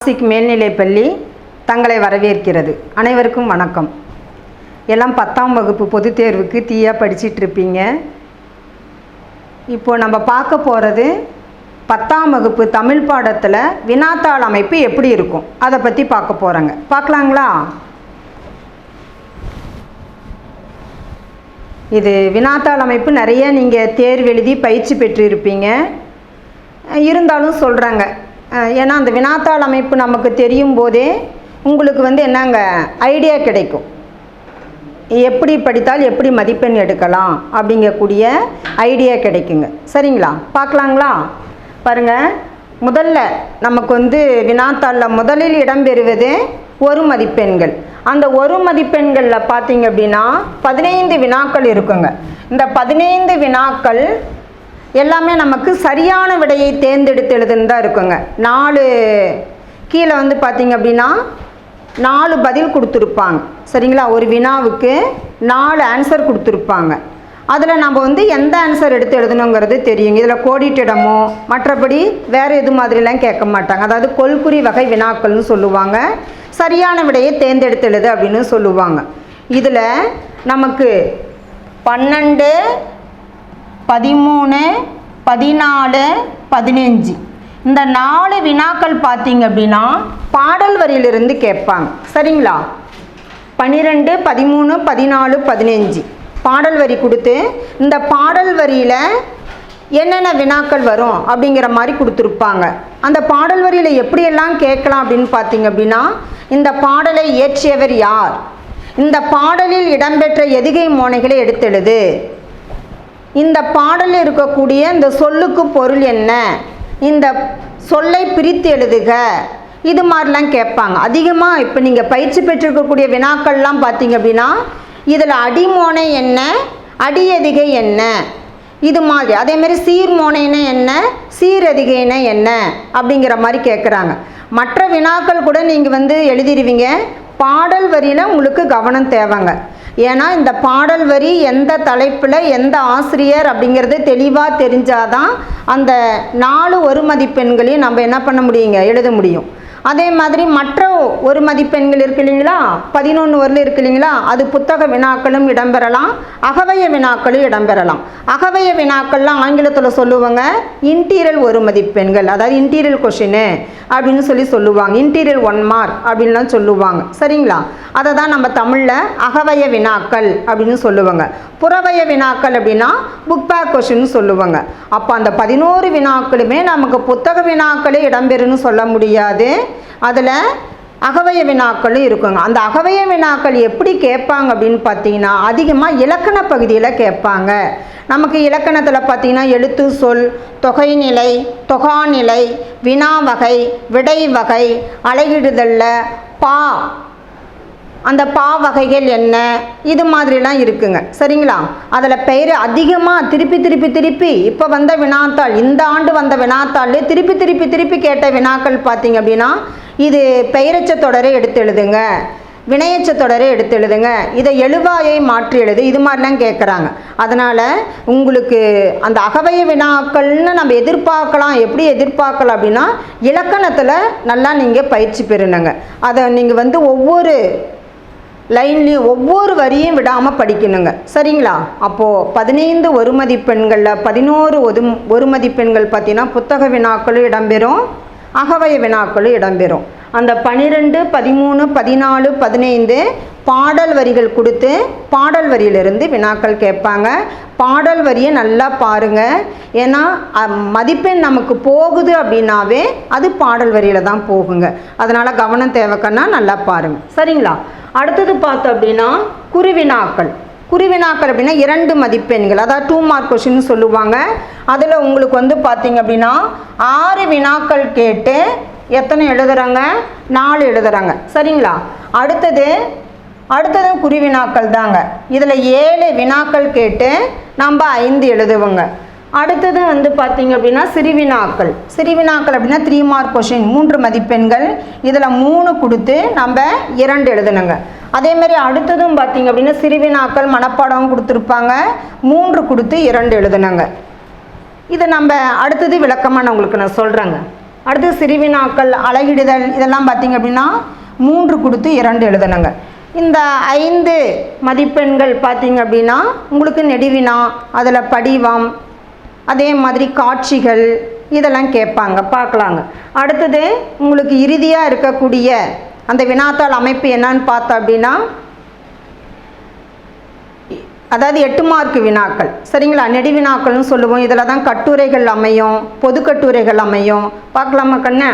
Classic மேல்நிலைப்பள்ளி தங்களை வரவேற்கிறது. அனைவருக்கும் வணக்கம். எல்லாம் 10ஆம் வகுப்பு பொதுத் தேர்வுக்கு தீயாக படிச்சிட்டு இருப்பீங்க. இப்போது நம்ம பார்க்க போகிறது 10ஆம் வகுப்பு தமிழ் பாடத்தில் வினாத்தாள் அமைப்பு எப்படி இருக்கும் அதை பற்றி பார்க்க போகிறோங்க. பார்க்கலாங்களா? இது வினாத்தாள் அமைப்பு நிறைய நீங்கள் தேர்வு எழுதி பயிற்சி பெற்று இருப்பீங்க. இருந்தாலும் சொல்கிறாங்க, ஏன்னா அந்த வினாத்தாள் அமைப்பு நமக்கு தெரியும் போதே உங்களுக்கு என்னங்க ஐடியா கிடைக்கும், எப்படி படித்தால் எப்படி மதிப்பெண் எடுக்கலாம் அப்படிங்கக்கூடிய ஐடியா கிடைக்குங்க. சரிங்களா? பார்க்கலாங்களா? பாருங்கள், முதல்ல நமக்கு வினாத்தாளில் முதலில் இடம்பெறுவது ஒரு மதிப்பெண்கள். அந்த ஒரு மதிப்பெண்களில் பார்த்தீங்க அப்படின்னா 15 வினாக்கள் இருக்குங்க. இந்த 15 வினாக்கள் எல்லாமே நமக்கு சரியான விடையை தேர்ந்தெடுத்து எழுதுன்னு தான் இருக்குங்க. 4 கீழே பார்த்தீங்க அப்படின்னா 4 பதில் கொடுத்துருப்பாங்க. சரிங்களா? ஒரு வினாவுக்கு 4 ஆன்சர் கொடுத்துருப்பாங்க. அதில் நம்ம எந்த ஆன்சர் எடுத்து எழுதணுங்கிறது தெரியுங்க. இதில் கோடிட்டிடமோ மற்றபடி வேறு எது மாதிரிலாம் கேட்க மாட்டாங்க. அதாவது கொள்குறி வகை வினாக்கள்னு சொல்லுவாங்க. சரியான விடையை தேர்ந்தெடுத்து எழுது அப்படின்னு சொல்லுவாங்க. இதில் நமக்கு 12, 13, 14, 15 இந்த 4 வினாக்கள் பார்த்தீங்க அப்படின்னா பாடல் வரியிலிருந்து கேட்பாங்க. சரிங்களா? 12, 13, 14, 15 பாடல் வரி கொடுத்து இந்த பாடல் வரியில் என்னென்ன வினாக்கள் வரும் அப்படிங்கிற மாதிரி கொடுத்துருப்பாங்க. அந்த பாடல் வரியில் எப்படியெல்லாம் கேட்கலாம் அப்படின்னு பார்த்தீங்க அப்படின்னா, இந்த பாடலை இயற்றியவர் யார், இந்த பாடலில் இடம்பெற்ற எதுகை மோனைகளை எடுத்தெழுது, இந்த பாடலில் இருக்கக்கூடிய இந்த சொல்லுக்கு பொருள் என்ன, இந்த சொல்லை பிரித்து எழுதுக, இது மாதிரிலாம் கேட்பாங்க. அதிகமாக இப்போ நீங்கள் பயிற்சி பெற்றிருக்கக்கூடிய வினாக்கள்லாம் பார்த்தீங்க அப்படின்னா இதில் அடிமோனை என்ன, அடியதிகை என்ன, இது மாதிரி. அதேமாதிரி சீர்மோனைனா என்ன, சீரதிகைனா என்ன அப்படிங்கிற மாதிரி கேட்குறாங்க. மற்ற வினாக்கள் கூட நீங்கள் எழுதிடுவீங்க. பாடல் வரியில் உங்களுக்கு கவனம் தேவைங்க. ஏன்னா இந்த பாடல் வரி எந்த தலைப்பில் எந்த ஆசிரியர் அப்படிங்கிறது தெளிவாக தெரிஞ்சாதான் அந்த 4 ஒரு மதிப்பெண்களையும் நம்ம என்ன பண்ண முடியுங்க, எழுத முடியும். அதே மாதிரி மற்ற ஒரு மதிப்பெண்கள் இருக்கு இல்லைங்களா, 11 வரல இருக்கு இல்லைங்களா, அது புத்தக வினாக்களும் இடம்பெறலாம், அகவய வினாக்களும் இடம்பெறலாம். அகவய வினாக்கள்லாம் ஆங்கிலத்தில் சொல்லுவாங்க இன்டீரியல் ஒரு மதிப்பெண்கள், அதாவது இன்டீரியல் கொஷினு அப்படின்னு சொல்லுவாங்க. இன்டீரியல் 1 மார்க் அப்படின்லாம் சொல்லுவாங்க. சரிங்களா? அதை தான் நம்ம தமிழில் அகவய வினாக்கள் அப்படின்னு சொல்லுவாங்க. புறவய வினாக்கள் அப்படின்னா புக் பேக் கொஷின்னு சொல்லுவாங்க. அப்போ அந்த 11 வினாக்களுமே நமக்கு புத்தக வினாக்களே இடம்பெறுன்னு சொல்ல முடியாது. அதில் அகவய வினாக்களும் இருக்குங்க. அந்த அகவய வினாக்கள் எப்படி கேட்பாங்க அப்படின்னு பார்த்தீங்கன்னா அதிகமாக இலக்கண பகுதியில் கேட்பாங்க. நமக்கு இலக்கணத்தில் பார்த்தீங்கன்னா எழுத்து, சொல், தொகைநிலை, தொகாநிலை, வினா வகை, விடை வகை, அலகிடுதல்ல பா, அந்த பா வகைகள் என்ன, இது மாதிரிலாம் இருக்குங்க. சரிங்களா? அதில் பெயர் அதிகமாக திருப்பி இப்போ வந்த வினாத்தாள், இந்த ஆண்டு வந்த வினாத்தாள் திருப்பி கேட்ட வினாக்கள் பார்த்தீங்க அப்படின்னா இது பெயரச்ச தொடரை எடுத்து எழுதுங்க, வினையச்ச தொடரை எடுத்து எழுதுங்க, இதை எழுவாயை மாற்றி எழுது, இது மாதிரிலாம் கேட்குறாங்க. அதனால் உங்களுக்கு அந்த அகவய வினாக்கள்னு நம்ம எதிர்பார்க்கலாம். எப்படி எதிர்பார்க்கலாம் அப்படின்னா இலக்கணத்தில் நல்லா நீங்கள் பயிற்சி பெறணுங்க. அதை நீங்கள் ஒவ்வொரு லைன்லேயும் ஒவ்வொரு வரியும் விடாமல் படிக்கணுங்க. சரிங்களா? அப்போது 15 ஒரு மதிப்பெண்களில் 11 ஒரு மதிப்பெண்கள் பார்த்தீங்கன்னா புத்தக வினாக்களும் இடம்பெறும், அகவய வினாக்களும் இடம்பெறும். அந்த 12, 13, 14, 15 பாடல் வரிகள் கொடுத்து பாடல் வரியிலிருந்து வினாக்கள் கேட்பாங்க. பாடல் வரியை நல்லா பாருங்கள். ஏன்னா மதிப்பெண் நமக்கு போகுது அப்படின்னாவே அது பாடல் வரியில் தான் போகுங்க. அதனால் கவனம் தேவைக்கன்னா நல்லா பாருங்கள். சரிங்களா? அடுத்தது பார்த்தோம் அப்படின்னா குருவினாக்கள். குருவினாக்கள் அப்படின்னா 2 மதிப்பெண்கள், அதாவது 2 மார்க் கொஷின் சொல்லுவாங்க. அதில் உங்களுக்கு பார்த்தீங்க அப்படின்னா 6 வினாக்கள் கேட்டு எத்தனை எழுதுகிறாங்க, 4 எழுதுகிறாங்க. சரிங்களா? அடுத்தது குருவினாக்கள் தாங்க. இதில் 7 வினாக்கள் கேட்டு நம்ம 5 எழுதுவோங்க. அடுத்தது பார்த்தீங்க அப்படின்னா சிறுவினாக்கள். சிறுவினாக்கள் அப்படின்னா 3 மார்க் கொஷின், 3 மதிப்பெண்கள். இதில் 3 கொடுத்து நம்ம 2 எழுதணுங்க. அதேமாதிரி அடுத்ததும் பார்த்தீங்க அப்படின்னா சிறுவினாக்கள் மனப்பாடம் கொடுத்துருப்பாங்க, 3 கொடுத்து 2 எழுதணுங்க. இதை நம்ம அடுத்தது விளக்கமாக நான் உங்களுக்கு சொல்கிறேங்க. அடுத்து சிறுவினாக்கள், அலகிடுதல் இதெல்லாம் பார்த்திங்க அப்படின்னா 3 கொடுத்து 2 எழுதணுங்க. இந்த 5 மதிப்பெண்கள் பார்த்திங்க அப்படின்னா உங்களுக்கு நெடுவினா, அதில் படிவம், அதே மாதிரி காட்சிகள் இதெல்லாம் கேட்பாங்க, பார்க்கலாங்க. அடுத்தது உங்களுக்கு இறுதியாக இருக்கக்கூடிய அந்த வினாத்தாள் அமைப்பு என்னன்னு பார்த்தோம் அப்படின்னா, அதாவது 8 மார்க் வினாக்கள், சரிங்களா, நெடுவினாக்கள்னு சொல்லுவோம். இதில் தான் கட்டுரைகள் அமையும், பொது கட்டுரைகள் அமையும். பார்க்கலாமா கண்ணு?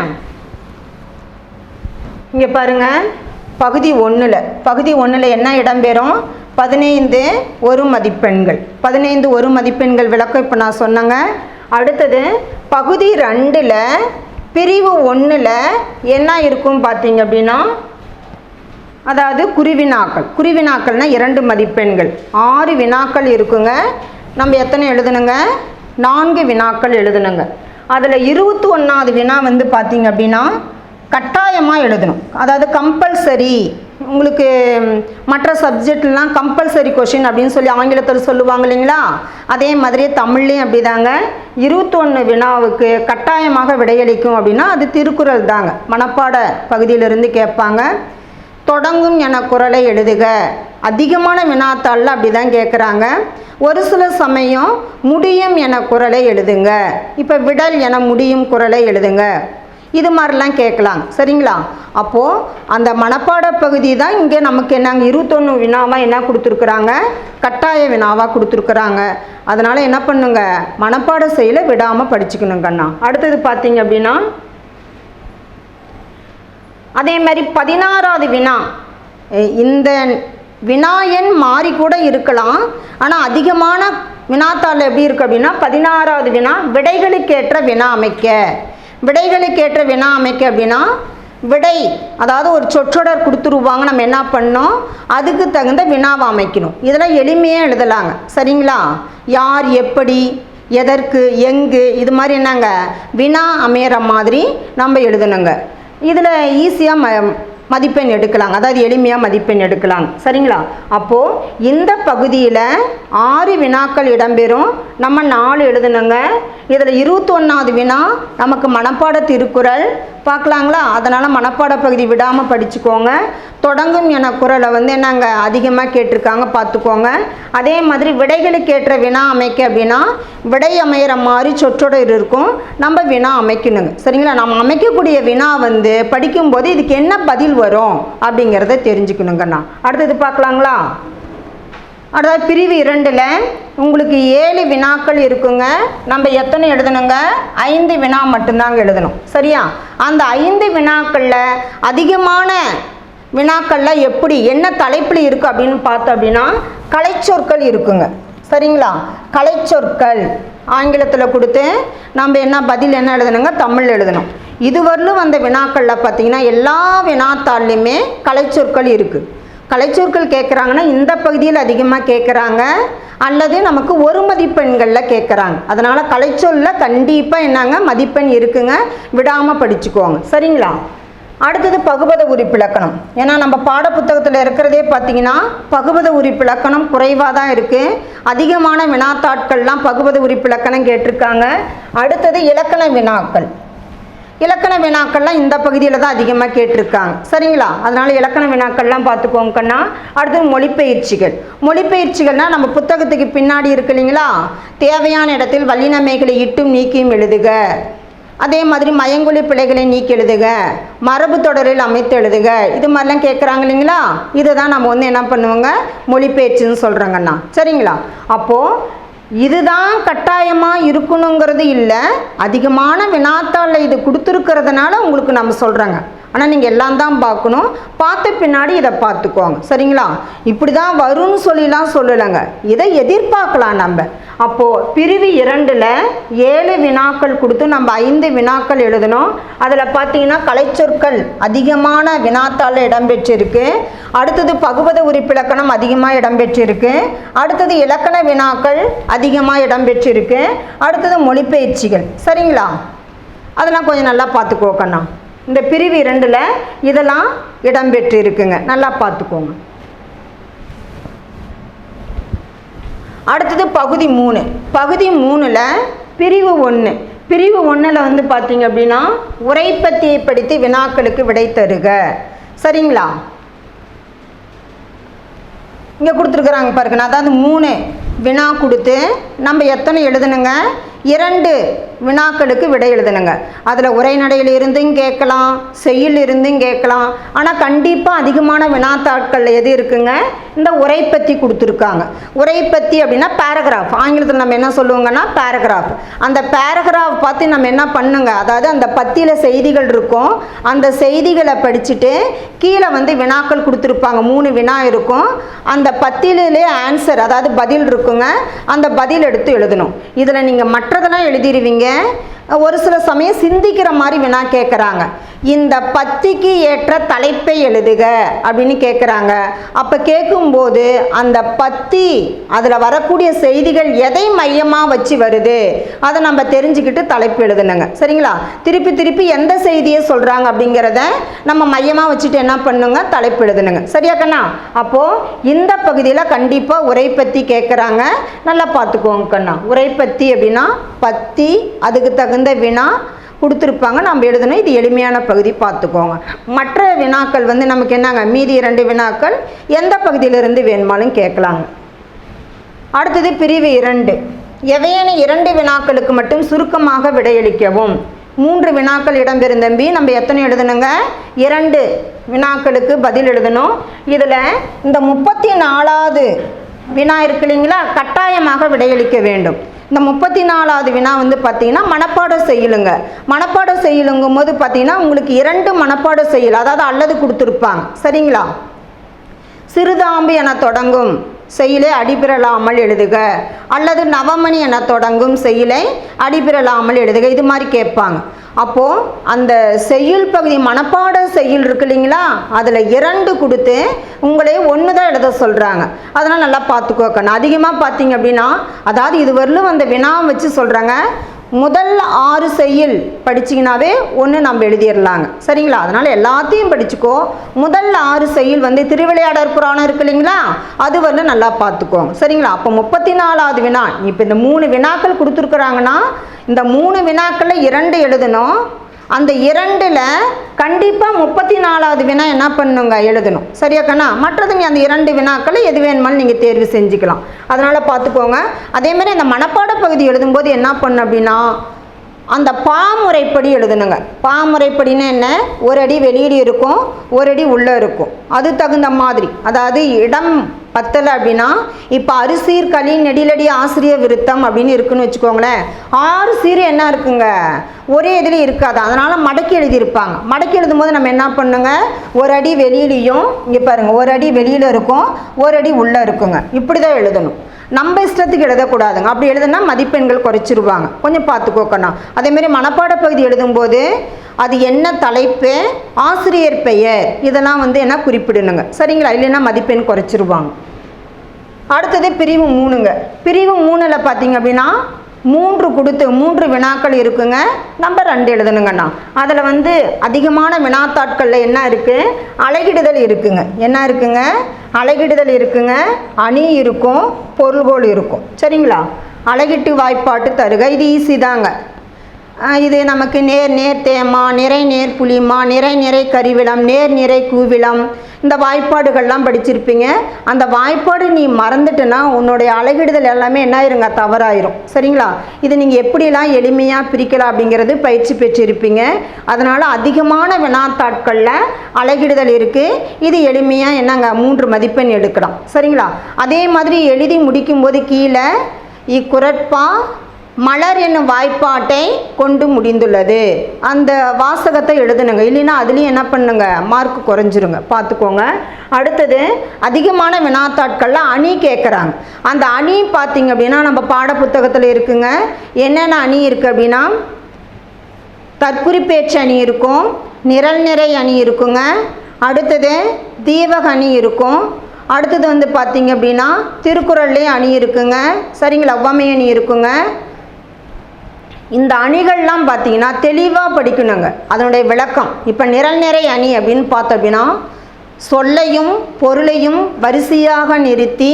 இங்கே பாருங்கள், பகுதி 1ல் என்ன இடம்பெறும்? 15 1 மதிப்பெண்கள். 15 1 மதிப்பெண்கள் விளக்கம் இப்போ நான் சொன்னேங்க. அடுத்தது பகுதி 2ல் பிரிவு 1ல் என்ன இருக்கும் பார்த்தீங்க அப்படின்னா, அதாவது குறிவினாக்கள்னால் 2 மதிப்பெண்கள். 6 வினாக்கள் இருக்குங்க. நம்ம எத்தனை எழுதணுங்க? 4 வினாக்கள் எழுதணுங்க. அதில் 21வது வினா வந்து பார்த்தீங்க அப்படின்னா கட்டாயமாக எழுதணும். அதாவது கம்பல்சரி, உங்களுக்கு மற்ற சப்ஜெக்ட்லாம் கம்பல்சரி கொஷின் அப்படின்னு சொல்லி ஆங்கிலத்தில் சொல்லுவாங்க இல்லைங்களா, அதே மாதிரியே தமிழ்லேயும் அப்படி தாங்க. 21 வினாவுக்கு கட்டாயமாக விடையளிக்கும் அப்படின்னா அது திருக்குறள் தாங்க. மனப்பாட பகுதியிலிருந்து கேட்பாங்க. தொடங்கும் என குறளை எழுதுக. அதிகமான வினாத்தாளில் அப்படி தான் கேட்குறாங்க. ஒரு சில சமயம் முடியும் என குறளை எழுதுங்க. இப்போ விடல் என முடியும் குறளை எழுதுங்க. இது மாதிரிலாம் கேட்கலாம், சரிங்களா. அப்போது அந்த மனப்பாட பகுதி தான் இங்கே நமக்கு என்னங்க 21 வினாவாக என்ன கொடுத்துருக்குறாங்க? கட்டாய வினாவாக கொடுத்துருக்குறாங்க. அதனால் என்ன பண்ணுங்க, மனப்பாட செயலை விடாமல் படிச்சுக்கணுங்கண்ணா. அடுத்தது பார்த்தீங்க அப்படின்னா, அதே மாதிரி 16வது வினா, இந்த வினாயன் மாறி கூட இருக்கலாம். ஆனால் அதிகமான வினாத்தாள் எப்படி இருக்குது அப்படின்னா 16வது வினா விடைகளுக்கேற்ற வினா அமைக்க. விடைகளுக்கேற்ற வினா அமைக்க அப்படின்னா விடை, அதாவது ஒரு சொற்றொடர் கொடுத்துருவாங்க, நம்ம என்ன பண்ணோம், அதுக்கு தகுந்த வினாவை அமைக்கணும். இதெல்லாம் எளிமையாக எழுதலாங்க, சரிங்களா. யார், எப்படி, எதற்கு, எங்கு, இது மாதிரி என்னங்க வினா அமையிற மாதிரி நம்ம எழுதணுங்க. இதில் ஈஸியாக மதிப்பெண் எடுக்கலாங்க, அதாவது எளிமையாக மதிப்பெண் எடுக்கலாங்க, சரிங்களா. அப்போது இந்த பகுதியில் 6 வினாக்கள் இடம்பெறும். நம்ம 4 எழுதணுங்க. இதில் 21வது வினா நமக்கு மனப்பாட திருக்குறள் பார்க்கலாங்களா. அதனால் மனப்பாட பகுதி விடாமல் படிச்சுக்கோங்க. தொடங்கும் என குறளை வந்து என்னங்க அதிகமாக கேட்டிருக்காங்க, பார்த்துக்கோங்க. அதே மாதிரி விடைகளுக்கேற்ற வினா அமைக்க அப்படின்னா விடை அமையிற மாதிரி சொற்றொடர் இருக்கும், நம்ம வினா அமைக்கணுங்க, சரிங்களா. நம்ம அமைக்கக்கூடிய வினா வந்து படிக்கும்போது இதுக்கு என்ன பதில் வரும் அப்படிங்கிறத தெரிஞ்சுக்கணுங்கண்ணா. அடுத்தது பார்க்கலாங்களா. அதாவது பிரிவு 2ல் உங்களுக்கு 7 வினாக்கள் இருக்குங்க. நம்ம எத்தனை எழுதணுங்க? 5 வினா மட்டும்தாங்க எழுதணும், சரியா. அந்த 5 வினாக்களில் அதிகமான வினாக்களில் எப்படி என்ன தலைப்பில் இருக்குது அப்படின்னு பார்த்தோம் அப்படின்னா கலைச்சொற்கள் இருக்குங்க, சரிங்களா. கலைச்சொற்கள் ஆங்கிலத்தில் கொடுத்து நம்ம என்ன பதில் என்ன எழுதணுங்க, தமிழ் எழுதணும். இதுவரையிலும் அந்த வினாக்களில் பார்த்தீங்கன்னா எல்லா வினாத்தாள்லையுமே கலைச்சொற்கள் இருக்குது. கலைச்சொற்கள் கேட்குறாங்கன்னா இந்த பகுதியில் அதிகமாக கேட்குறாங்க, அல்லது நமக்கு 1 மதிப்பெண்களில் கேட்குறாங்க. அதனால் கலைச்சொல்லில் கண்டிப்பாக என்னங்க மதிப்பெண் இருக்குங்க, விடாமல் படிச்சுக்குவாங்க, சரிங்களா. அடுத்தது பகுபத உறுப்பிலக்கணம். ஏன்னா நம்ம பாடப்புத்தகத்தில் இருக்கிறதே பார்த்திங்கன்னா பகுபத உறுப்பிலக்கணம் குறைவாக தான் இருக்குது. அதிகமான வினாத்தாட்கள்லாம் பகுபத உறுப்பிலக்கணம் கேட்டிருக்காங்க. அடுத்தது இலக்கண வினாக்கள். இலக்கண வினாக்கள்லாம் இந்த பகுதியில் தான் அதிகமாக கேட்டிருக்காங்க, சரிங்களா. அதனால் இலக்கண வினாக்கள்லாம் பார்த்துக்கோங்கண்ணா. அடுத்தது மொழிப்பெயர்ச்சிகள். மொழிப்பெயர்ச்சிகள்னால் நம்ம புத்தகத்துக்கு பின்னாடி இருக்கு இல்லைங்களா, தேவையான இடத்தில் வல்லினமைகளை இட்டும் நீக்கியும் எழுதுக. அதே மாதிரி மயங்கொலி பிழைகளை நீக்கி எழுதுக, மரபு தொடரில் அமைத்து எழுதுக. இது மாதிரிலாம் கேட்குறாங்க இல்லைங்களா. இதை தான் நம்ம வந்து என்ன பண்ணுவோங்க, மொழிபெயர்ச்சின்னு சொல்கிறோங்கண்ணா, சரிங்களா. அப்போது இதுதான் கட்டாயமாக இருக்கணுங்கிறது இல்லை, அதிகமான வினாத்தாளில் இது கொடுத்துருக்கிறதுனால உங்களுக்கு நம்ம சொல்கிறேங்க. ஆனால் நீங்கள் எல்லாம் தான் பார்க்கணும், பார்த்த பின்னாடி இதை பார்த்துக்குவாங்க, சரிங்களா. இப்படி தான் வரும்னு சொல்லிலாம் சொல்லலைங்க, இதை எதிர்பார்க்கலாம் நம்ம. அப்போது பிரிவு 2ல் 7 வினாக்கள் கொடுத்து நம்ம 5 வினாக்கள் எழுதணும். அதில் பார்த்தீங்கன்னா கலைச்சொற்கள் அதிகமான வினாத்தாளில் இடம்பெற்றிருக்கு. அடுத்தது பகுபத உறுப்பிலக்கணம் அதிகமாக இடம்பெற்றிருக்கு. அடுத்தது இலக்கண வினாக்கள் அதிகமாக இடம்பெற்றிருக்கு. அடுத்தது மொழிப்பெயர்ச்சிகள், சரிங்களா. அதெல்லாம் கொஞ்சம் நல்லா பார்த்துக்கோக்கண்ணா. இந்த பிரிவு 2ல் இதெல்லாம் இடம்பெற்று இருக்குங்க, நல்லா பார்த்துக்கோங்க. அடுத்தது பகுதி 3. பகுதி 3ல் பிரிவு 1. பிரிவு 1ல் வந்து பார்த்தீங்க அப்படின்னா உரைப்பத்தியை படித்து வினாக்களுக்கு விடை தருக. சரிங்களா? இங்கே கொடுத்துருக்குறாங்க பாருங்க. அதாவது 3 வினா கொடுத்து நம்ம எத்தனை எழுதணுங்க? 2 வினாக்களுக்கு விடை எழுதணுங்க. அதில் உரைநடையில் இருந்தும் கேட்கலாம், செய்யுள் இருந்தும் கேட்கலாம். ஆனால் கண்டிப்பாக அதிகமான வினாத்தாட்களில் எது இருக்குங்க? இந்த உரைப்பத்தி கொடுத்துருக்காங்க. உரைப்பத்தி அப்படின்னா பேராகிராஃப். ஆங்கிலத்தில் நம்ம என்ன சொல்லுவோங்கன்னா பேராகிராஃப். அந்த பேராகிராஃப் பார்த்து நம்ம என்ன பண்ணுங்க, அதாவது அந்த பத்தியில் செய்திகள் இருக்கும், அந்த செய்திகளை படிச்சுட்டு கீழே வந்து வினாக்கள் கொடுத்துருப்பாங்க. 3 வினா இருக்கும். அந்த பத்தியிலே ஆன்சர், அதாவது பதில் இருக்குங்க. அந்த பதில் எடுத்து எழுதணும். இதில் நீங்கள் மற்றதெல்லாம் எழுதிடுவீங்க. ஒரு சில சமயம் சிந்திக்கிற மாதிரி வினா கேட்குறாங்க. இந்த பத்திக்கு ஏற்ற தலைப்பை எழுதுக அப்படின்னு கேட்குறாங்க. அப்போ கேட்கும்போது அந்த பத்தி அதில் வரக்கூடிய செய்திகள் எதை மையமாக வச்சு வருது அதை நம்ம தெரிஞ்சுக்கிட்டு தலைப்பு எழுதணுங்க. சரிங்களா? திருப்பி திருப்பி எந்த செய்தியை சொல்கிறாங்க அப்படிங்கிறத நம்ம மையமாக வச்சுட்டு என்ன பண்ணுங்க, தலைப்பு எழுதணுங்க. சரியா கண்ணா? அப்போது இந்த பகுதியில் கண்டிப்பாக உரைப்பத்தி கேட்குறாங்க. நல்லா பார்த்துக்கோங்க கண்ணா. உரைப்பத்தி அப்படின்னா பத்தி, அதுக்கு தகுந்த வினா கொடுத்துருப்பாங்க, நம்ம எழுதணும். இது எளிமையான பகுதி, பார்த்துக்கோங்க. மற்ற வினாக்கள் வந்து நமக்கு என்னங்க, மீதி 2 வினாக்கள் எந்த பகுதியிலிருந்து வேணுமாலும் கேட்கலாங்க. அடுத்தது பிரிவு 2. எவையான 2 வினாக்களுக்கு மட்டும் சுருக்கமாக விடையளிக்கவும். 3 வினாக்கள் இடம்பெறும் தம்பி. நம்ம எத்தனை எழுதணுங்க? 2 வினாக்களுக்கு பதில் எழுதணும். இதில் இந்த 34வது வினா இருக்கு இல்லைங்களா, கட்டாயமாக விடையளிக்க வேண்டும். இந்த 34வது வினா வந்து பார்த்தீங்கன்னா மனப்பாடம் செய்யலுங்க. மனப்பாடம் செய்யலுங்கும் போது பார்த்தீங்கன்னா உங்களுக்கு 2 மனப்பாடம் செய்யல், அதாவது அல்லது கொடுத்துருப்பாங்க. சரிங்களா? சிறுதாம்பு என தொடங்கும் செய்யுளை அடிபிறலாமல் எழுதுக, அல்லது நவமணி என தொடங்கும் செய்யுளை அடிபிறலாமல் எழுதுக. இது மாதிரி கேட்பாங்க. அப்போது அந்த செய்யுள் பகுதி மனப்பாட செய்யுள் இருக்கு இல்லைங்களா, அதில் 2 கொடுத்து உங்களே 1 தான் எழுத சொல்கிறாங்க. அதனால் நல்லா பார்த்துக்கோக்கணும். அதிகமாக பார்த்தீங்க அப்படின்னா, அதாவது இது வரலும் அந்த வினாவை வச்சு சொல்கிறாங்க. முதல் 6 செய்யுள் படிச்சிங்கனாவே 1 நம்ம எழுதிடலாங்க. சரிங்களா? அதனால் எல்லாத்தையும் படிச்சுக்கோ. முதல் 6 செய்யுள் வந்து திருவிளையாடற் புராணம் இருக்கு இல்லைங்களா, அது வந்து நல்லா பார்த்துக்கோங்க. சரிங்களா? அப்போ 34வது வினா. இப்போ இந்த 3 வினாக்கள் கொடுத்துருக்குறாங்கன்னா இந்த 3 வினாக்களில் 2 எழுதணும். அந்த 2ல் கண்டிப்பாக 34வது வினா என்ன பண்ணுங்க, எழுதணும். சரியா கண்ணா? மற்றது அந்த 2 வினாக்களை எது வேணுமாலும் நீங்கள் தேர்வு செஞ்சுக்கலாம். அதனால் பார்த்துக்கோங்க. அதேமாதிரி அந்த மனப்பாட பகுதி எழுதும்போது என்ன பண்ணு அப்படின்னா அந்த பாமுறைப்படி எழுதணுங்க. பாமுறைப்படின்னா என்ன, 1 அடி வெளியீடு இருக்கும், 1 அடி உள்ளே இருக்கும். அது தகுந்த மாதிரி, அதாவது இடம் பத்தலை அப்படின்னா இப்போ அரிசீர் களி நெடிலடி ஆசிரிய விருத்தம் அப்படின்னு இருக்குன்னு வச்சுக்கோங்களேன். 6 சீர் என்ன இருக்குங்க, ஒரே இதில் இருக்காது. அதனால் மடக்கி எழுதியிருப்பாங்க. மடக்கி எழுதும் போது நம்ம என்ன பண்ணுங்க, 1 அடி வெளியிலையும், இங்கே பாருங்கள் 1 அடி வெளியில் இருக்கும், 1 அடி உள்ளே இருக்குங்க. இப்படி தான் எழுதணும். நம்ம இஷ்டத்துக்கு எழுதக்கூடாதுங்க. அப்படி எழுதுனா மதிப்பெண்கள் குறைச்சிருவாங்க. கொஞ்சம் பார்த்துக்கோக்கணும். அதேமாரி மனப்பாட பகுதி எழுதும்போது அது என்ன தலைப்பு, ஆசிரியர் பெயர், இதெல்லாம் வந்து என்ன குறிப்பிடணுங்க. சரிங்களா? இல்லைன்னா மதிப்பெண் குறைச்சிருவாங்க. அடுத்தது பிரிவு 3ங்க. பிரிவு 3ல் பார்த்தீங்க அப்படின்னா 3 கொடுத்து 3 வினாக்கள் இருக்குங்க. நம்ம 2 எழுதணுங்கண்ணா. அதில் வந்து அதிகமான வினாத்தாட்களில் என்ன இருக்குது, அலகிடுதல் இருக்குங்க. என்ன இருக்குங்க, அலகிடுதல் இருக்குங்க. அணி இருக்கும், பொருள்கோள் இருக்கும். சரிங்களா? அலகிட்டு வாய்ப்பாட்டு தருக. இது ஈஸி தாங்க. இது நமக்கு நேர் நேர் தேமா, நிறை நேர் புளிமா, நிறை கரிவிளம், நேர் நிறை கூவிளம், இந்த வாய்ப்பாடுகள்லாம் படிச்சிருப்பீங்க. அந்த வாய்ப்பாடு நீ மறந்துட்டுன்னா உன்னுடைய அலகிடுதல் எல்லாமே என்ன ஆயிருங்க, தவறாயிரும். சரிங்களா? இது நீங்கள் எப்படிலாம் எளிமையாக பிரிக்கலாம் அப்படிங்கிறது பயிற்சி பெற்றிருப்பீங்க. அதனால் அதிகமான வினாத்தாட்களில் அலகிடுதல் இருக்குது. இது எளிமையாக என்னங்க 3 மதிப்பெண் எடுக்கலாம். சரிங்களா? அதே மாதிரி எழுதி முடிக்கும்போது கீழே இக்குரட்பா மலர் என்னும் வாய்ப்பாட்டை கொண்டு முடிந்துள்ளது, அந்த வாசகத்தை எழுதணுங்க. இல்லைன்னா அதுலேயும் என்ன பண்ணுங்க, மார்க் குறைஞ்சிருங்க. பார்த்துக்கோங்க. அடுத்தது அதிகமான வினாத்தாட்களில் அணி கேட்குறாங்க. அந்த அணி பார்த்திங்க அப்படின்னா நம்ம பாட புத்தகத்தில் இருக்குங்க. என்னென்ன அணி இருக்குது அப்படின்னா தற்குறிப்பேச்சு அணி இருக்கும், நிரல் நிறை அணி இருக்குங்க. அடுத்தது தீவக அணி இருக்கும். அடுத்தது வந்து பார்த்திங்க அப்படின்னா திருக்குறள்லேயே அணி இருக்குங்க. சரிங்களா? உவமை அணி இருக்குங்க. இந்த அணிகள்லாம் பார்த்தீங்கன்னா தெளிவாக படிக்கணுங்க, அதனுடைய விளக்கம். இப்போ நிரல் நிறை அணி அப்படின்னு பார்த்தோம் அப்படின்னா சொல்லையும் பொருளையும் வரிசையாக நிறுத்தி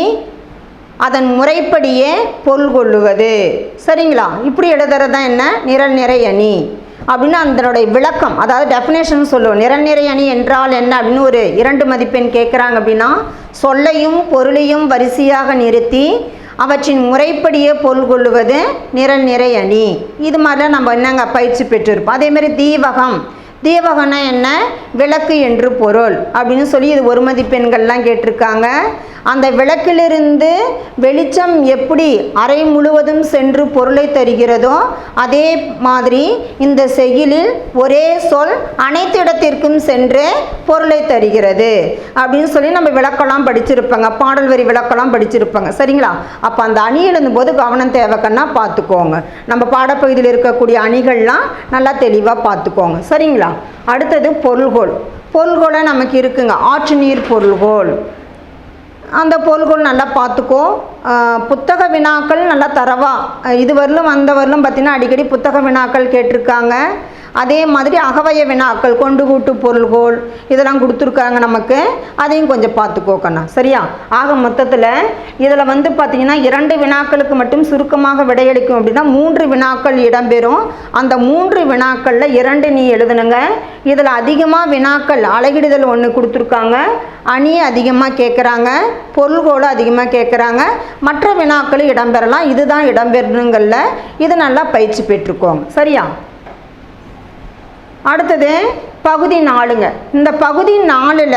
அதன் முறைப்படியே பொருள் கொள்ளுவது. சரிங்களா? இப்படி எழுதுறது தான் என்ன? நிரல் நிறை அணி அப்படின்னு அதனுடைய விளக்கம், அதாவது டெஃபினேஷன் சொல்லுவோம். நிரல் நிறை அணி என்றால் என்ன அப்படின்னு ஒரு 2 மதிப்பெண் கேட்குறாங்க அப்படின்னா, சொல்லையும் பொருளையும் வரிசையாக நிறுத்தி அவற்றின் முறைப்படியே பொருள் கொள்ளுவது நிரல் நிறை அணி. இது மாதிரிலாம் நம்ம என்னங்க பயிற்சி பெற்றிருப்போம். அதேமாதிரி தீவகம், தீவகம்னா என்ன? விளக்கு என்று பொருள் அப்படின்னு சொல்லி இது 1 மதிப்பெண்கள்லாம் கேட்டிருக்காங்க. அந்த விளக்கிலிருந்து வெளிச்சம் எப்படி அறை முழுவதும் சென்று பொருளை தருகிறதோ அதே மாதிரி இந்த செய்யுளில் ஒரே சொல் அனைத்து இடத்திற்கும் சென்று பொருளை தருகிறது அப்படின்னு சொல்லி நம்ம விளக்கெல்லாம் படிச்சிருப்பாங்க, பாடல் வரி விளக்கெல்லாம் படிச்சிருப்பாங்க. சரிங்களா? அப்போ அந்த அணி எழுதும்போது கவனம் தேவைக்கன்னா பார்த்துக்கோங்க. நம்ம பாடப்பகுதியில் இருக்கக்கூடிய அணிகள்லாம் நல்லா தெளிவாக பார்த்துக்கோங்க. சரிங்களா? அடுத்தது பொருள்கோள். பொருள்கோளை நமக்கு இருக்குங்க. ஆற்று நீர் பொருள்கோள். அந்த பொருள்கோள் நல்லா பார்த்துக்கோ. புத்தக வினாக்கள் நல்லா தரவா இது வரலும் அந்த வரலும் பார்த்திங்கன்னா அடிக்கடி புத்தக வினாக்கள் கேட்டிருக்காங்க. அதே மாதிரி அகவய வினாக்கள், கொண்டு கூட்டு பொருள்கோள் இதெல்லாம் கொடுத்துருக்காங்க நமக்கு. அதையும் கொஞ்சம் பார்த்துக்கோக்கண்ணா. சரியா? ஆக மொத்தத்தில் இதில் வந்து பார்த்திங்கன்னா 2 வினாக்களுக்கு மட்டும் சுருக்கமாக விடையளிக்கும் அப்படின்னா 3 வினாக்கள் இடம்பெறும். அந்த 3 வினாக்களில் 2 நீ எழுதுனுங்க. இதில் அதிகமாக வினாக்கள் அலகிடுதல் 1 கொடுத்துருக்காங்க, அணியை அதிகமாக கேட்குறாங்க, பொருள்கோளும் அதிகமாக கேட்குறாங்க. மற்ற வினாக்களும் இடம்பெறலாம். இதுதான் இடம்பெறணுங்கள்ல. இது நல்லா பயிற்சி பெற்றுக்கோங்க. சரியா? அடுத்தது பகுதி 4ங்க. இந்த பகுதி 4ல்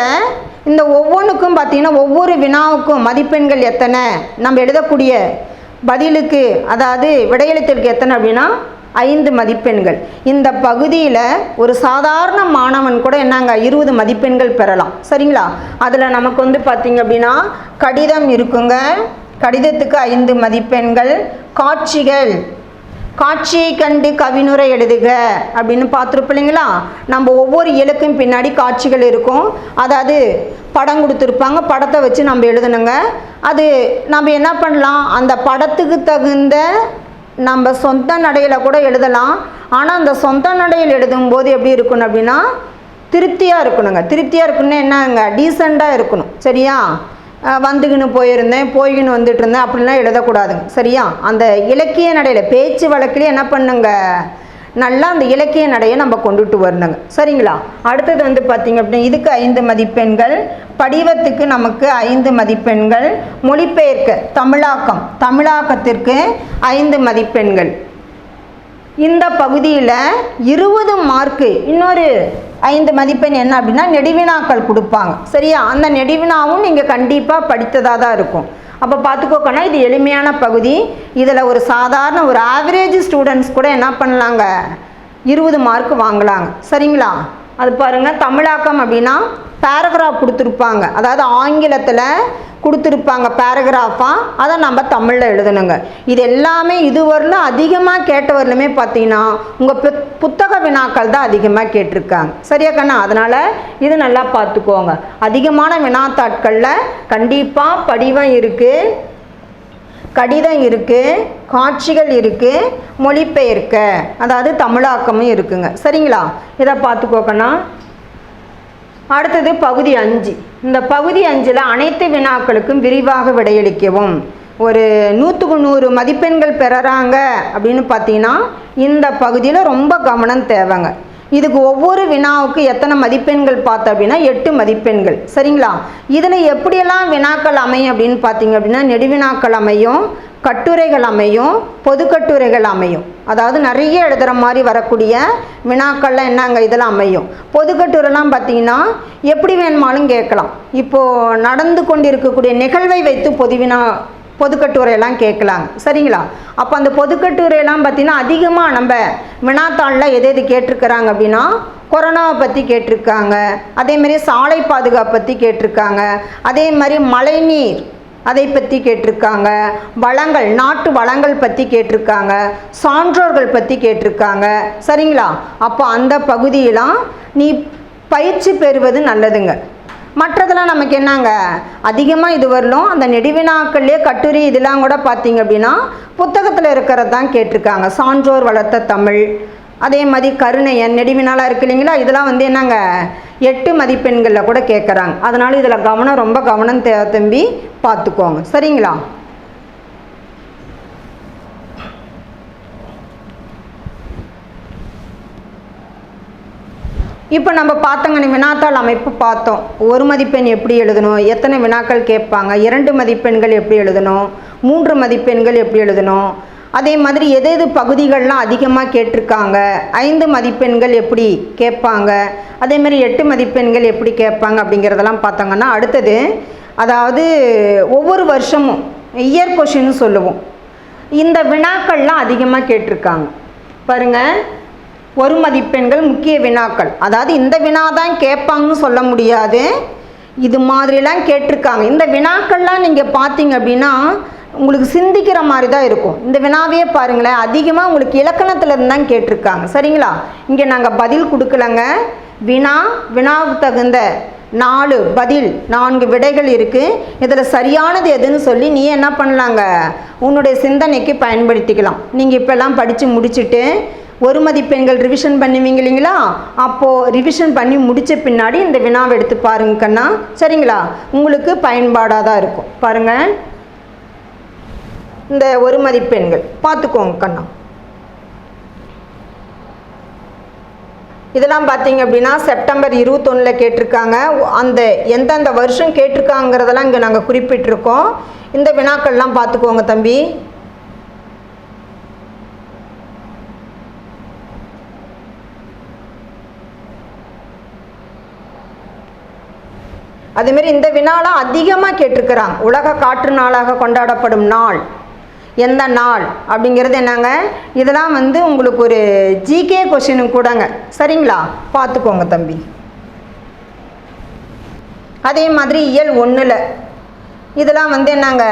இந்த ஒவ்வொன்றுக்கும் பார்த்திங்கன்னா ஒவ்வொரு வினாவுக்கும் மதிப்பெண்கள் எத்தனை, நம்ம எழுதக்கூடிய பதிலுக்கு அதாவது விடையெழுத்திற்கு எத்தனை அப்படின்னா 5 மதிப்பெண்கள். இந்த பகுதியில் ஒரு சாதாரண மாணவன் கூட என்னங்க 20 மதிப்பெண்கள் பெறலாம். சரிங்களா? அதில் நமக்கு வந்து பார்த்திங்க அப்படின்னா கடிதம் இருக்குங்க. கடிதத்துக்கு 5 மதிப்பெண்கள். காட்சிகள், காட்சியை கண்டு கவினுரை எழுதுக அப்படின்னு பார்த்துருப்பில்லைங்களா? நம்ம ஒவ்வொரு இலக்கும் பின்னாடி காட்சிகள் இருக்கும். அதாவது படம் கொடுத்துருப்பாங்க, படத்தை வச்சு நம்ம எழுதணுங்க. அது நம்ம என்ன பண்ணலாம், அந்த படத்துக்கு தகுந்த நம்ம சொந்த நடையில் கூட எழுதலாம். ஆனால் அந்த சொந்த நடையில் எழுதும்போது எப்படி இருக்கணும் அப்படின்னா திருப்தியாக இருக்கணுங்க. திருப்தியாக இருக்கணும்னா என்னங்க, டீசெண்டாக இருக்கணும். சரியா? வந்துக்கின்னு போயிருந்தேன், போய்கின்னு வந்துட்டு இருந்தேன் அப்படின்லாம் எழுதக்கூடாதுங்க. சரியா? அந்த இலக்கிய நடையில் பேச்சு வழக்கிலே என்ன பண்ணுங்க, நல்லா அந்த இலக்கிய நடையை நம்ம கொண்டுட்டு வரணுங்க. சரிங்களா? அடுத்தது வந்து பார்த்திங்க அப்படின்னா இதுக்கு 5 மதிப்பெண்கள். படிவத்துக்கு நமக்கு 5 மதிப்பெண்கள். மொழிபெயர்க்க தமிழாக்கம், தமிழாக்கத்திற்கு 5 மதிப்பெண்கள். இந்த பகுதியில் 20 மார்க்கு இன்னொரு 5 மதிப்பெண் என்ன அப்படின்னா நெடுவினாக்கள் கொடுப்பாங்க. சரியா? அந்த நெடுவினாவும் நீங்கள் கண்டிப்பாக படித்ததாக தான் இருக்கும். அப்போ பார்த்துக்கோக்கண்ணா, இது எளிமையான பகுதி. இதில் ஒரு சாதாரண ஒரு ஆவரேஜ் ஸ்டூடெண்ட்ஸ் கூட என்ன பண்ணலாங்க 20 மார்க் வாங்கலாங்க. சரிங்களா? அது பாருங்கள், தமிழாக்கம் அப்படின்னா பேராகிராஃப் கொடுத்துருப்பாங்க, அதாவது ஆங்கிலத்தில் கொடுத்துருப்பாங்க பேராகிராஃபாக, அதை நம்ம தமிழில் எழுதணுங்க. இது எல்லாமே இதுவரையிலும் அதிகமாக கேட்டவரையிலுமே பார்த்தீங்கன்னா உங்கள் புத்தக வினாக்கள் தான் அதிகமாக கேட்டிருக்காங்க. சரியா கண்ணா? அதனால் இது நல்லா பார்த்துக்கோங்க. அதிகமான வினாத்தாட்களில் கண்டிப்பாக படிவம் இருக்குது, கடிதம் இருக்குது, காட்சிகள் இருக்குது, மொழிபெயர்க்க அதாவது தமிழாக்கமும் இருக்குங்க. சரிங்களா? இதை பார்த்துக்கோக்கண்ணா. அடுத்தது பகுதி 5. இந்த பகுதி 5ல் அனைத்து வினாக்களுக்கும் விரிவாக விடையளிக்கவும். ஒரு 100க்கு 100 மதிப்பெண்கள் பெறுறாங்க அப்படின்னு பார்த்தீங்கன்னா இந்த பகுதியில் ரொம்ப கவனம் தேவைங்க. இதுக்கு ஒவ்வொரு வினாவுக்கு எத்தனை மதிப்பெண்கள் பார்த்தோம் அப்படின்னா 8 மதிப்பெண்கள். சரிங்களா? இதில் எப்படியெல்லாம் வினாக்கள் அமையும் அப்படின்னு பார்த்தீங்க அப்படின்னா நெடுவினாக்கள் அமையும், கட்டுரைகள் அமையும், பொது கட்டுரைகள் அமையும். அதாவது நிறைய எழுதுகிற மாதிரி வரக்கூடிய வினாக்கள்லாம் என்னங்க இதில் அமையும். பொது கட்டுரைலாம் பார்த்தீங்கன்னா எப்படி வேணுமாலும் கேட்கலாம். இப்போது நடந்து கொண்டிருக்கக்கூடிய நிகழ்வை வைத்து பொதுக்கட்டுரையெல்லாம் கேட்கலாங்க. சரிங்களா? அப்போ அந்த பொதுக்கட்டுரையெல்லாம் பார்த்திங்கன்னா அதிகமாக நம்ம வினாத்தாளில் எது கேட்டிருக்கிறாங்க அப்படின்னா கொரோனாவை பற்றி கேட்டிருக்காங்க, அதேமாதிரி சாலை பாதுகாப்பு பற்றி கேட்டிருக்காங்க, அதே மாதிரி மழைநீர் அதை பற்றி கேட்டிருக்காங்க, வளங்கள் நாட்டு வளங்கள் பற்றி கேட்டிருக்காங்க, சான்றோர்கள் பற்றி கேட்டிருக்காங்க. சரிங்களா? அப்போ அந்த பகுதியெல்லாம் நீ பயிற்சி பெறுவது நல்லதுங்க. மற்றதெல்லாம் நமக்கு என்னங்க அதிகமாக இது வரலும் அந்த நெடுவினாக்கள்லேயே கட்டுரை இதெல்லாம் கூட பார்த்தீங்க அப்படின்னா புத்தகத்தில் இருக்கிறது தான் கேட்டிருக்காங்க. சான்றோர் வளர்த்த தமிழ், அதே மாதிரி கருணையன் நெடுவினாலாக இருக்கு இல்லைங்களா, இதெல்லாம் வந்து என்னங்க 8 மதிப்பெண்களில் கூட கேட்குறாங்க. அதனால் இதில் ரொம்ப கவனம் தம்பி பார்த்துக்கோங்க. சரிங்களா? இப்போ நம்ம பார்த்தோங்க வினாத்தாள் அமைப்பு பார்த்தோம். 1 மதிப்பெண் எப்படி எழுதணும், எத்தனை வினாக்கள் கேட்பாங்க, 2 மதிப்பெண்கள் எப்படி எழுதணும், 3 மதிப்பெண்கள் எப்படி எழுதணும், அதே மாதிரி எது எது பகுதிகள்லாம் அதிகமாக கேட்டிருக்காங்க, 5 மதிப்பெண்கள் எப்படி கேட்பாங்க, அதேமாதிரி 8 மதிப்பெண்கள் எப்படி கேட்பாங்க அப்படிங்கிறதெல்லாம் பார்த்தாங்கன்னா அடுத்தது அதாவது ஒவ்வொரு வருஷமும் இயர் கொஷின்னு சொல்லுவோம். இந்த வினாக்கள்லாம் அதிகமாக கேட்டிருக்காங்க பாருங்கள். 1 மதிப்பெண்கள் முக்கிய வினாக்கள், அதாவது இந்த வினா தான் கேட்பாங்கன்னு சொல்ல முடியாது, இது மாதிரிலாம் கேட்டிருக்காங்க. இந்த வினாக்கள்லாம் நீங்கள் பார்த்தீங்க அப்படின்னா உங்களுக்கு சிந்திக்கிற மாதிரி தான் இருக்கும். இந்த வினாவே பாருங்களேன், அதிகமாக உங்களுக்கு இலக்கணத்துலேருந்து தான் கேட்டிருக்காங்க. சரிங்களா? இங்கே நாங்கள் பதில் கொடுக்கலங்க. வினாவுக்கு தகுந்த 4 பதில் 4 விடைகள் இருக்குது. இதில் சரியானது எதுன்னு சொல்லி நீ என்ன பண்ணலாங்க, உன்னுடைய சிந்தனைக்கு பயன்படுத்திக்கலாம். நீங்கள் இப்போல்லாம் படித்து முடிச்சுட்டு 1 மதிப்பெண்கள் ரிவிஷன் பண்ணுவீங்க இல்லைங்களா, அப்போது ரிவிஷன் பண்ணி முடித்த பின்னாடி இந்த வினாவை எடுத்து பாருங்க கண்ணா. சரிங்களா? உங்களுக்கு பயன்பாடாக தான் இருக்கும். பாருங்கள், இந்த 1 மதிப்பெண்கள் பார்த்துக்கோங்க கண்ணா. இதெல்லாம் பார்த்தீங்க அப்படின்னா செப்டம்பர் 21 கேட்டிருக்காங்க. அந்த எந்தெந்த வருஷம் கேட்டிருக்காங்கிறதெல்லாம் இங்கே நாங்கள் குறிப்பிட்டிருக்கோம். இந்த வினாக்கள்லாம் பார்த்துக்கோங்க தம்பி. அதேமாரி இந்த வினாலாம் அதிகமாக கேட்டிருக்கிறாங்க. உலக காற்று நாளாக கொண்டாடப்படும் நாள் எந்த நாள் அப்படிங்கிறது என்னங்க, இதெல்லாம் உங்களுக்கு ஒரு ஜிகே கொஷினு கூடங்க. சரிங்களா? பார்த்துக்கோங்க தம்பி. அதே மாதிரி இயல் 1 இதெல்லாம் என்னங்க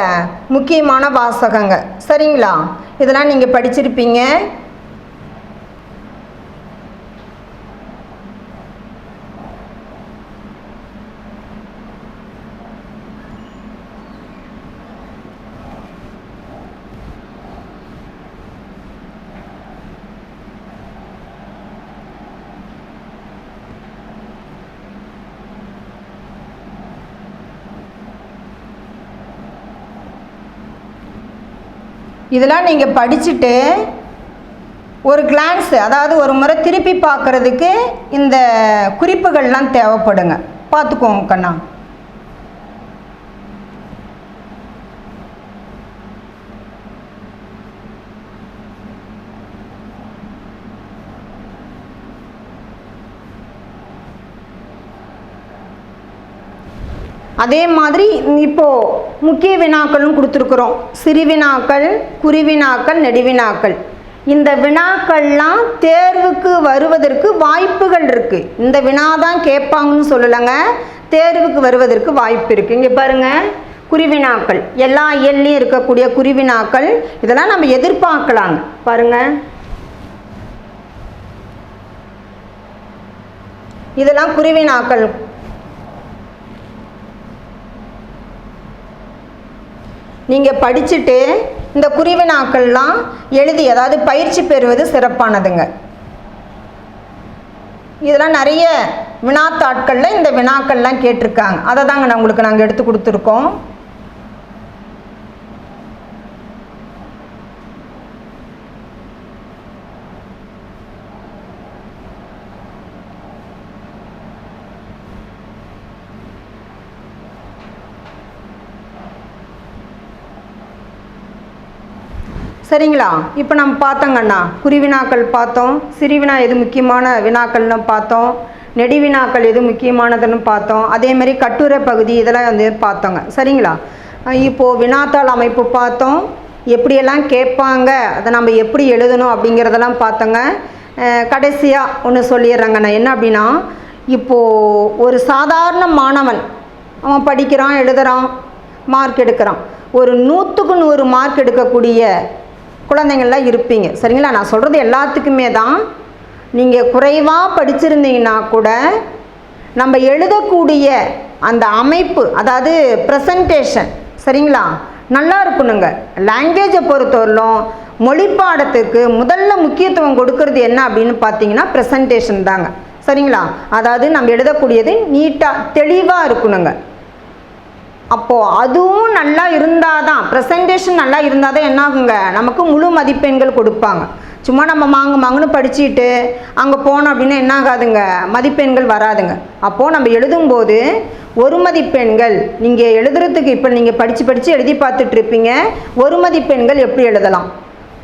முக்கியமான வாசகங்க. சரிங்களா? இதெல்லாம் நீங்கள் படிச்சிருப்பீங்க. இதெல்லாம் நீங்கள் படிச்சுட்டு ஒரு கிளான்ஸ், அதாவது ஒரு முறை திருப்பி பார்க்குறதுக்கு இந்த குறிப்புகள்லாம் தேவைப்படுங்க. பார்த்துக்கோங்க கண்ணா. அதே மாதிரி இப்போது முக்கிய வினாக்களும் கொடுத்துருக்குறோம். சிறுவினாக்கள், குறிவினாக்கள், நெடுவினாக்கள். இந்த வினாக்கள்லாம் தேர்வுக்கு வருவதற்கு வாய்ப்புகள் இருக்குது. இந்த வினா தான் கேட்பாங்கன்னு சொல்லலைங்க, தேர்வுக்கு வருவதற்கு வாய்ப்பு இருக்குது. இங்கே பாருங்கள், குறிவினாக்கள் எல்லா இயல்லையும் இருக்கக்கூடிய குறிவினாக்கள், இதெல்லாம் நம்ம எதிர்பார்க்கலாங்க. பாருங்கள், இதெல்லாம் குறிவினாக்கள். நீங்கள் படிச்சுட்டு இந்த குறிவினாக்கள்லாம் எழுதி அதாவது பயிற்சி பெறுவது சிறப்பானதுங்க. இதெல்லாம் நிறைய வினாத்தாட்களில் இந்த வினாக்கள்லாம் கேட்டிருக்காங்க. அதை தாங்க உங்களுக்கு நாங்கள் எடுத்து கொடுத்துருக்கோம். சரிங்களா? இப்போ நம்ம பார்த்தோங்கண்ணா, குறிவினாக்கள் பார்த்தோம், சிறுவினா எது முக்கியமான வினாக்கள்னு பார்த்தோம், நெடுவினாக்கள் எது முக்கியமானதுன்னு பார்த்தோம், அதேமாதிரி கட்டுரை பகுதி இதெல்லாம் பார்த்தோங்க. சரிங்களா? இப்போது வினாத்தாள் அமைப்பு பார்த்தோம், எப்படியெல்லாம் கேட்பாங்க, அதை நம்ம எப்படி எழுதணும் அப்படிங்கிறதெல்லாம் பார்த்தோங்க. கடைசியாக ஒன்று சொல்லிடுறேங்கண்ணா, என்ன அப்படின்னா, இப்போது ஒரு சாதாரண மாணவன் அவன் படிக்கிறான், எழுதுகிறான், மார்க் எடுக்கிறான். ஒரு 100க்கு 100 மார்க் எடுக்கக்கூடிய குழந்தைங்கள்லாம் இருப்பீங்க. சரிங்களா? நான் சொல்கிறது எல்லாத்துக்குமே தான். நீங்கள் குறைவாக படிச்சிருந்தீங்கன்னா கூட நம்ம எழுதக்கூடிய அந்த அமைப்பு, அதாவது ப்ரெசன்டேஷன், சரிங்களா, நல்லா இருக்கணுங்க. லாங்குவேஜை பொறுத்தவரையிலும் மொழி பாடத்துக்கு முதல்ல முக்கியத்துவம் கொடுக்கறது என்ன அப்படின்னு பார்த்தீங்கன்னா ப்ரெசன்டேஷன் தாங்க. சரிங்களா? அதாவது நம்ம எழுதக்கூடியது நீட்டாக தெளிவாக இருக்கணுங்க. அப்போது அதுவும் நல்லா இருந்தால் தான், ப்ரெசன்டேஷன் நல்லா இருந்தால் தான் என்ன ஆகுங்க, நமக்கு முழு மதிப்பெண்கள் கொடுப்பாங்க. சும்மா நம்ம மாங்குன்னு படிச்சுட்டு அங்கே போனோம் அப்படின்னா என்ன ஆகாதுங்க, மதிப்பெண்கள் வராதுங்க. அப்போது நம்ம எழுதும்போது ஒரு மதிப்பெண்கள் நீங்கள் எழுதுறதுக்கு இப்போ நீங்கள் படித்து எழுதி பார்த்துட்ருப்பீங்க. ஒரு மதிப்பெண்கள் எப்படி எழுதலாம்,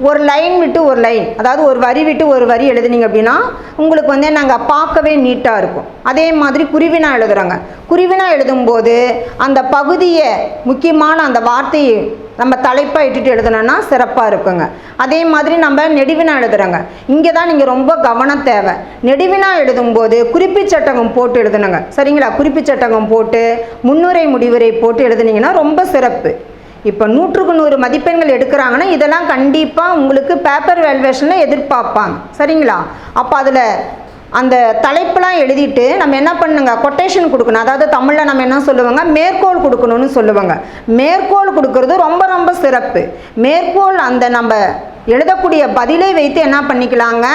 ஒரு லைன் விட்டு ஒரு லைன், அதாவது ஒரு வரி விட்டு ஒரு வரி எழுதுனீங்க அப்படின்னா உங்களுக்கு வந்து நாங்கள் பார்க்கவே நீட்டாக இருக்கும். அதே மாதிரி குருவினா எழுதுகிறாங்க. குருவினா எழுதும்போது அந்த பகுதியை முக்கியமான அந்த வார்த்தையை நம்ம தலைப்பாக இட்டுட்டு எழுதுனோன்னா சிறப்பாக இருக்குங்க. அதே மாதிரி நம்ம நெடுவினா எழுதுகிறோங்க. இங்கே தான் நீங்கள் ரொம்ப கவனம் தேவை. நெடுவினா எழுதும்போது குறிப்பிச்சட்டகம் போட்டு எழுதுனுங்க. சரிங்களா? குறிப்பிச்சட்டகம் போட்டு முன்னுரை முடிவுரை போட்டு எழுதுனீங்கன்னா ரொம்ப சிறப்பு. இப்போ 100க்கு 100 மதிப்பெண்கள் எடுக்கிறாங்கன்னா இதெல்லாம் கண்டிப்பாக உங்களுக்கு பேப்பர் வேல்யூவேஷனில் எதிர்பார்ப்பாங்க. சரிங்களா? அப்போ அதில் அந்த தலைப்பெலாம் எழுதிட்டு நம்ம என்ன பண்ணுங்க, கொட்டேஷன் கொடுக்கணும். அதாவது தமிழில் நம்ம என்ன சொல்லுவாங்க, மேற்கோள் கொடுக்கணும்னு சொல்லுவாங்க. மேற்கோள் கொடுக்கறது ரொம்ப ரொம்ப சிறப்பு. மேற்கோள் அந்த நம்ம எழுதக்கூடிய பதிலை வைத்து என்ன பண்ணிக்கலாங்க,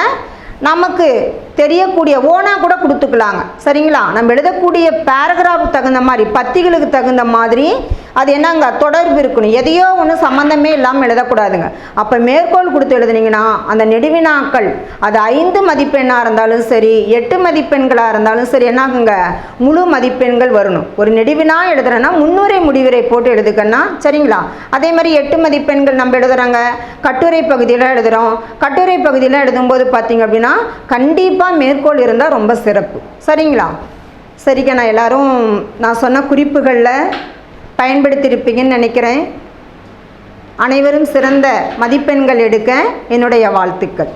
நமக்கு தெரியக்கூடிய ஓனாக கூட கொடுத்துக்கலாங்க. சரிங்களா? நம்ம எழுதக்கூடிய பேராகிராஃபுக்கு தகுந்த மாதிரி, பத்திகளுக்கு தகுந்த மாதிரி அது என்னங்க தொடர்பு இருக்கணும். எதையோ ஒன்று சம்மந்தமே இல்லாமல் எழுதக்கூடாதுங்க. அப்போ மேற்கோள் கொடுத்து எழுதுனீங்கன்னா அந்த நெடுவினாக்கள் அது 5 மதிப்பெண்ணாக இருந்தாலும் சரி, 8 மதிப்பெண்களாக இருந்தாலும் சரி என்னாகுங்க, முழு மதிப்பெண்கள் வரணும். ஒரு நெடுவினா எழுதுறேன்னா முன்னுரை முடிவுரை போட்டு எழுதுக்கன்னா. சரிங்களா? அதே மாதிரி 8 மதிப்பெண்கள் நம்ம எழுதுகிறாங்க, கட்டுரை பகுதியில் எழுதுகிறோம். கட்டுரை பகுதியில் எழுதும்போது பார்த்தீங்க அப்படின்னா கண்டிப்பாக மேற்கோள் இருந்தால் ரொம்ப சிறப்பு. சரிங்களா? சரிங்க, நான் எல்லாரும் நான் சொன்ன குறிப்புகளில் பயன்படுத்தியிருப்பீங்கன்னு நினைக்கிறேன். அனைவரும் சிறந்த மதிப்பெண்கள் எடுக்க என்னுடைய வாழ்த்துக்கள்.